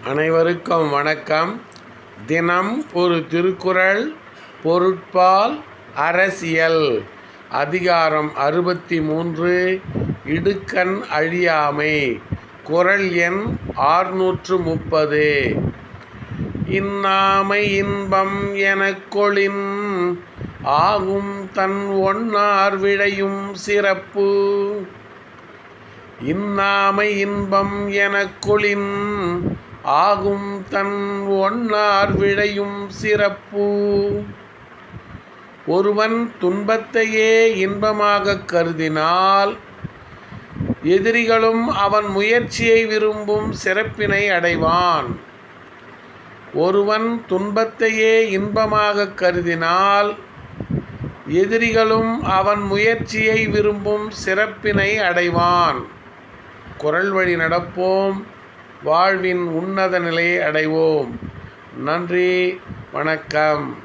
அனைவருக்கும் வணக்கம். தினம் ஒரு திருக்குறள். பொருட்பால் அரசியல். அதிகாரம் 63. இடுக்கண் அழியாமை. குறள் எண் 630. இன்னாமை இன்பம் எனக்கொளின் ஆகும் தன் ஒன்னார் விழையும் சிறப்பு. இன்னாமை இன்பம் எனக்கொளின் ஆகும் தன் ஒன்னார் விழையும் சிறப்பு. ஒருவன் துன்பத்தையே இன்பமாக கருதினால் எதிரிகளும் அவன் முயற்சியை விரும்பும் சிறப்பினை அடைவான். ஒருவன் துன்பத்தையே இன்பமாக கருதினால் எதிரிகளும் அவன் முயற்சியை விரும்பும் சிறப்பினை அடைவான். குறள் வழி நடப்போம், வாழ்வின் உன்னத நிலையை அடைவோம். நன்றி, வணக்கம்.